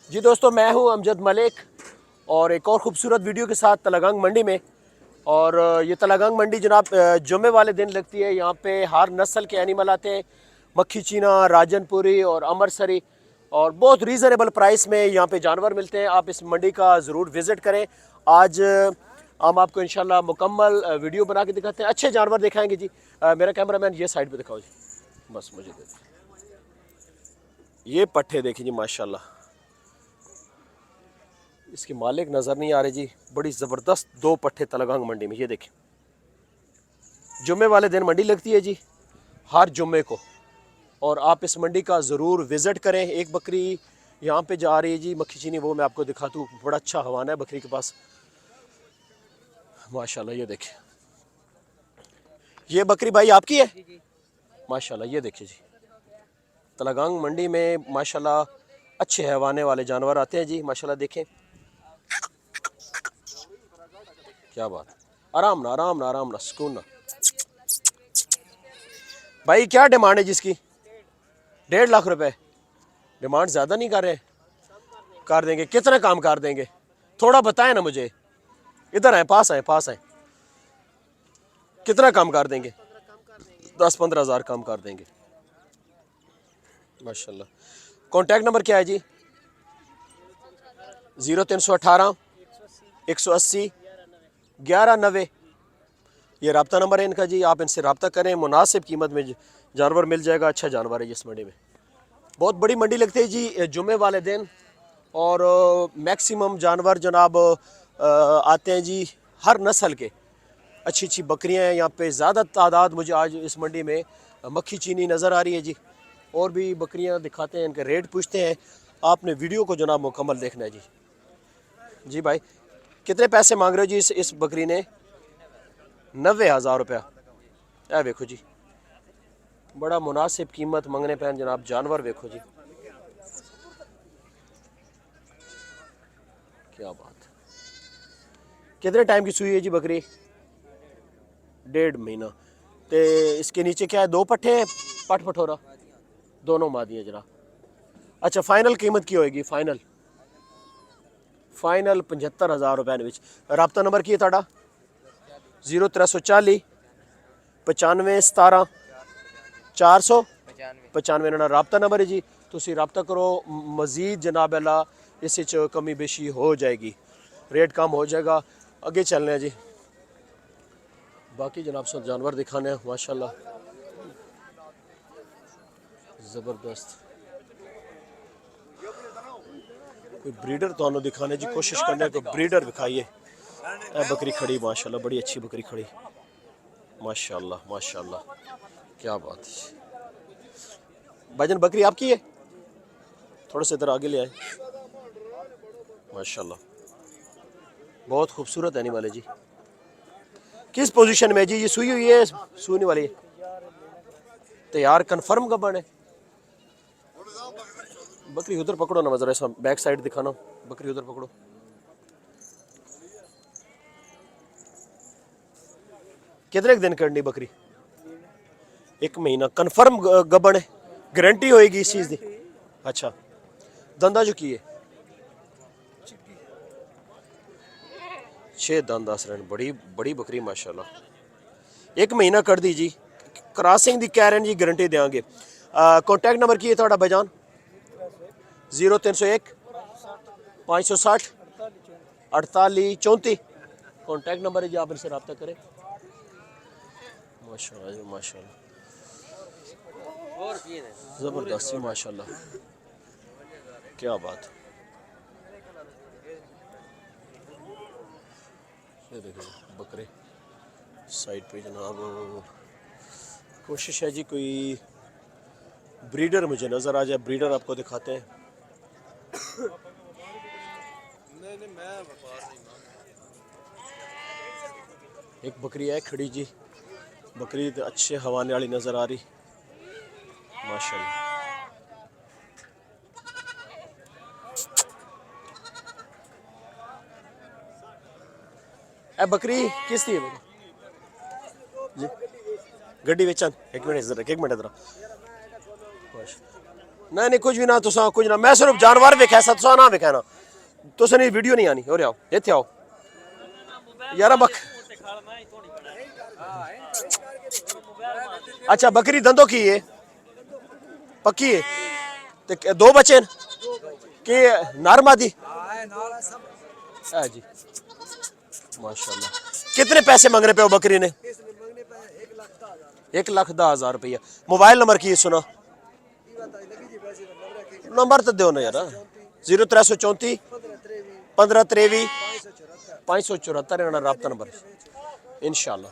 जी दोस्तों, मैं हूं अमजद मलिक और एक और ख़ूबसूरत वीडियो के साथ तलगंग मंडी में। और ये तलगंग मंडी जनाब जुम्मे वाले दिन लगती है। यहाँ पे हर नस्ल के एनिमल आते हैं, मक्खी चीना, राजनपुरी और अमरसरी, और बहुत रीज़नेबल प्राइस में यहाँ पे जानवर मिलते हैं। आप इस मंडी का ज़रूर विज़िट करें। आज हम आपको इंशाल्लाह मुकम्मल वीडियो बना के दिखाते हैं, अच्छे जानवर दिखाएंगे जी। मेरा कैमरामैन ये साइड पे दिखाओ जी, बस मुझे दे दो। ये पट्ठे देखिए जी, माशाल्लाह। इसके मालिक नज़र नहीं आ रहे जी। बड़ी ज़बरदस्त दो पट्ठे तलगंग मंडी में, ये देखें। जुम्मे वाले दिन मंडी लगती है जी, हर जुम्मे को। और आप इस मंडी का ज़रूर विज़िट करें। एक बकरी यहाँ पे जा रही है जी, मक्खी चीनी, वो मैं आपको दिखाता हूँ। बड़ा अच्छा हवाना है बकरी के पास, माशाल्लाह। ये देखें, ये बकरी भाई आपकी है? माशाल्लाह, ये देखिए जी। तलगंग मंडी में माशाल्लाह अच्छे हवाने वाले जानवर आते हैं जी, माशाल्लाह। देखें क्या बात। आराम ना, आराम ना, आराम ना, सुकून ना। भाई क्या डिमांड है जिसकी? 1.5 लाख रुपए डिमांड। ज़्यादा नहीं कर रहे? कर देंगे। कितना काम कर देंगे? थोड़ा बताएं ना मुझे। इधर आए, पास आए, पास आए। कितना काम कर देंगे? 10-15 हज़ार काम कर देंगे, माशाल्लाह। कॉन्टैक्ट नंबर क्या है जी? 0318 180 1190। ये रब्ता नंबर है इनका जी। आप इनसे रब्ता करें, मुनासिब कीमत में जानवर मिल जाएगा। अच्छा जानवर है इस मंडी में। बहुत बड़ी मंडी लगती है जी जुम्मे वाले दिन, और मैक्सिमम जानवर जनाब आते हैं जी, हर नस्ल के। अच्छी अच्छी बकरियां हैं यहाँ पे। ज़्यादा तादाद मुझे आज इस मंडी में मक्खी चीनी नज़र आ रही है जी। और भी बकरियां दिखाते हैं, इनके रेट पूछते हैं। आपने वीडियो को जनाब मुकम्मल देखना है जी। जी भाई, कितने पैसे मांग रहे हो जी इस बकरी ने? 90,000 रुपया। ऐ देखो जी, बड़ा मुनासिब कीमत मंगने पे जनाब। जानवर देखो जी, क्या बात। कितने टाइम की सुई है जी बकरी? 1.5 महीना। तो इसके नीचे क्या है? 2 पट्ठे हैं, पट पठोरा दोनों मादी है जरा। अच्छा, फाइनल कीमत की होएगी? फाइनल 75,000 रुपये। रब्ता नंबर की है ताड़ा? 0340 95 17 495 रब्ता नंबर है जी। तुसी रब्ता करो। मज़ीद जनाब अल्लाह इस कमी बेशी हो जाएगी, रेट कम हो जाएगा। आगे चलने हैं जी। बाकी जनाब सब जानवर दिखाने हैं, माशाल्लाह ज़बरदस्त। कोई ब्रीडर तो दिखाने जी कोशिश करने को, ब्रीडर दिखाइए। बकरी खड़ी, माशाल्लाह, बड़ी अच्छी बकरी खड़ी, माशाल्लाह माशाल्लाह, क्या बात है। भाईजान बकरी आपकी है? थोड़ा सा इधर आगे ले आए। माशाल्लाह, बहुत खूबसूरत एनिमल है जी। किस पोजीशन में जी? ये सुई हुई है, सूने वाली है? तैयार कन्फर्म कब है? बकरी उधर पकड़ो ना, जरा ऐसा बैक साइड दिखाना। बकरी उधर पकड़ो। कितने दिन करनी बकरी? 1 महीना। कन्फर्म गबन है? गारंटी होएगी इस चीज़ की? अच्छा, दंदा जो की है 6 दंद दस रहे। बड़ी बड़ी बकरी माशाल्लाह। 1 महीना कर दी जी। क्रॉसिंग दी कह रहे हैं जी, गारंटी देंगे। कॉन्टैक्ट नंबर की है थोड़ा भाईजान? 0301 560 48 34 कॉन्टैक्ट नंबर है जी। आप इनसे रब्ता करें। माशाल्लाह माशाल्लाह, ज़बरदस्त माशाल्लाह, क्या बात। ये देखो बकरे साइड पे जनाब। कोशिश है जी कोई ब्रीडर मुझे नज़र आ जाए, ब्रीडर आपको दिखाते हैं। एक बकरी है खड़ी जी, बकरी अच्छे हवाने वाली नज़र आ रही, माशाल्लाह। ए बकरी किस थी जी? गड्डी बेचन। एक मिनट इधर, एक मिनट इधर। नहीं कुछ भी ना, तुसा कुछ ना, मैं सिर्फ जानवर वेखा सा, तुसा ना वेखा ना, तुसा नहीं वीडियो नहीं आनी। हो आओ इत्थे आओ यार बक। अच्छा बकरी दंदों की है, पक्की है, ते दो बच्चे न के नर मादी? जी माशाल्लाह। कितने पैसे मांग रहे पे हो बकरी ने? 1,10,000 रुपया। मोबाइल नंबर की सुना, नंबर तो दो ना यार। 0334 1523 574 राबता नंबर इंशाल्लाह।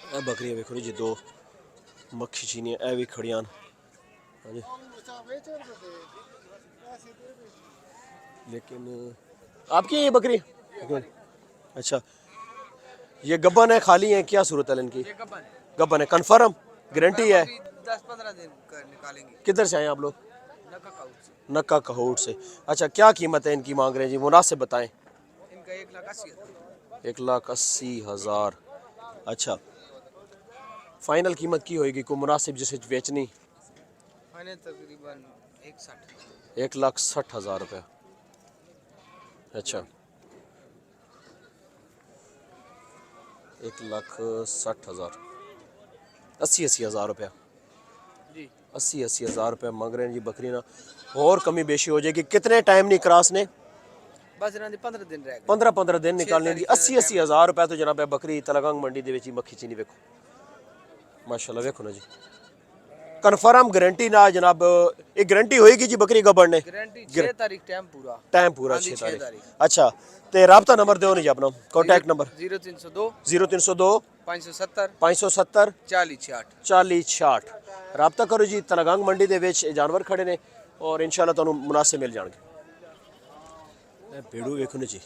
ए बकरियां वेखो जी, दो मक्खी चीनियां ए भी खड़ियां। लेकिन आपकी ये बकरी? अच्छा ये गब्बन है, खाली है, क्या सूरत है इनकी? गब्बन है, कन्फर्म गारंटी है? 10-15 दिन निकालेंगे। किधर से आए आप लोग? नक्का नक्का कहूट से। अच्छा क्या कीमत है इनकी मांग रहे हैं जी, मुनासिब बताएं। इनका 1,80,000। 1,80,000। अच्छा फाइनल कीमत की होएगी को मुनासिब जिसे बेचनी? फाइनल तकरीबन 1,60,000। 1,60,000 रुपया। अच्छा 1,60,000, 80,000 रुपया जी। 80,000 रुपया मांग रहे हैं जी बकरी ना। और कमी बेशी हो जाएगी। कितने टाइम नहीं क्रॉस ने? बस इन्होंने 15 दिन रह गए। 15 दिन निकालने दी। 80,000 रुपया तो जनाब बकरी तलगंग मंडी दे विच मक्खी चीनी वेखो माशाल्लाह, वेखो ना जी, कन्फर्म गारंटी ना जनाब। एक गारंटी होएगी जी बकरी गबन ने? गारंटी 6 तारीख टाइम पूरा। टाइम पूरा हाँ जी, 6 तारीख। 6 तारीख। अच्छा ते राब्ता नंबर दो नहीं जी अपना, कॉन्टैक्ट नंबर? 0302 0302 570 570 4066। 4066 राब्ता करो जी। तलगंग मंडी दे विच जानवर खड़े ने और इंशाल्लाह तुहानू मुनासिब मिल जाएंगे। भेड़ू वेखो जी,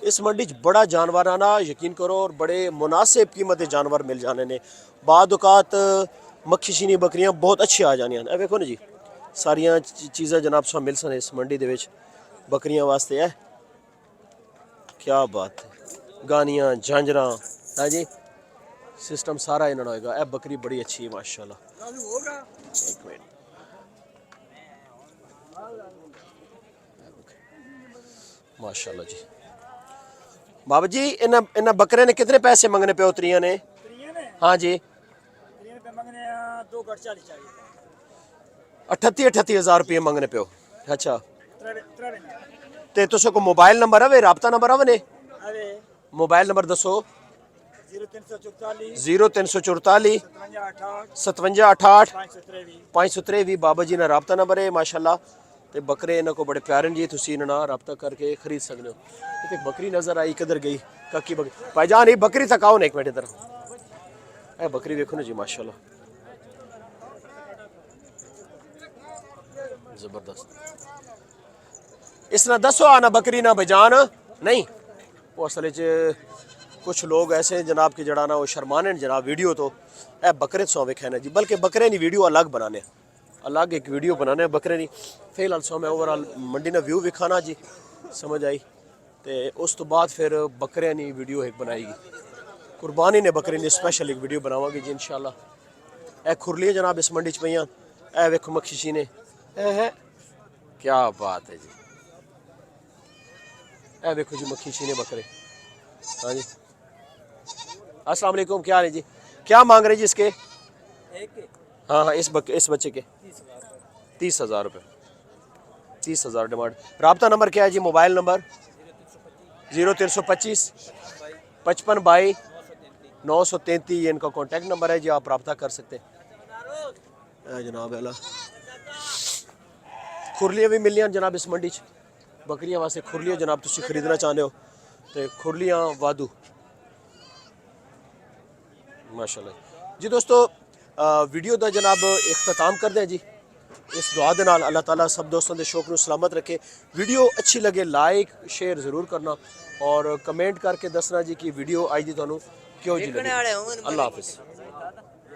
इस मंडी च बड़ा जानवर आना, यकीन करो, और बड़े मुनासिब कीमत जानवर मिल जाने ने। बाद औकात मक्खी चीनी बकरियां बहुत अच्छी आ जानियां। ए वेखो ना जी, सारियां चीज़ां जनाब सा मिल सन इस मंडी दे विच बकरियां वास्ते है। क्या बात है, गानियां झांझरा है जी, सिस्टम सारा इन्होंने होएगा। ए बकरी बड़ी अच्छी है माशाल्लाह। एक मिनट, माशाल्लाह जी। बाबा जी इन बकरे ने कितने पैसे मंगने पे उतरिया ने? हाँ जी 38,000 रुपये मंगने पे हो। अच्छा ते तुसो को मोबाइल नंबर है, राबता नंबर है ने? मोबाइल नंबर दसो। 0344 5768 523 बाबा जी ने राबता नंबर है माशाल्लाह। ते बकरे इन्हों को बड़े प्यारे जी, तुसी इन्होंने राबता करके खरीद सकते हो। तो बकरी नजर आई, किधर गई काकी बकरी? भाईजान ये बकरी तक आओ ना एक मिनट इधर। ए बकरी देखो ना जी माशाल्लाह, जबरदस्त। इसने दसो आना बकरी ना बजान नहीं। वो असल कुछ लोग ऐसे जनाब के जड़ा ना वो शर्माने जनाब वीडियो तो ए बकरे सौ वेखे ना जी, बल्कि बकरे नहीं वीडियो अलग बनाने, अलग एक वीडियो बनाने बकरे नहीं। फिलहाल सौ मैं ओवरऑल मंडी ने व्यू विखाना जी, समझ आई। तो उस तो बाद फिर बकरे नहीं वीडियो एक बनाएगी, कुर्बानी ने बकरे ने स्पेशल एक वीडियो बनावांगे जी इंशाल्लाह। ए खुरलियाँ जनाब इस मंडी च पईयां। ए वेखो मक्खी चीने, ए है क्या बात है जी। ए देखो जी मक्खी चीने बकरे। हाँ जी अस्सलाम वालेकुम, क्या हाल है जी? क्या मांग रहे जी इसके? हाँ हाँ इस बच्चे के 30,000 रुपये। 30,000 डिमांड। राब्ता नंबर क्या है जी? मोबाइल नंबर 0325 55 22 933, ये इनका कॉन्टैक्ट नंबर है जी, आप रब्ता कर सकते हैं। जनाब अला खुरलियाँ भी मिलनियां जनाब इस मंडी च बकरियां वास्ते। खुरलियाँ जनाब तुसी खरीदना चाहते हो तो खुरलियाँ वादू माशाल्लाह जी। दोस्तों वीडियो का जनाब इख्तिताम कर दें जी इस दुआ दे नाल। अल्लाह ताला सब दोस्तों के शौक को सलामत रखे। वीडियो अच्छी लगे लाइक शेयर ज़रूर करना और कमेंट करके दसना जी कि वीडियो आई दी तुहानू क्यों जी लगी। अल्लाह हाफिज़।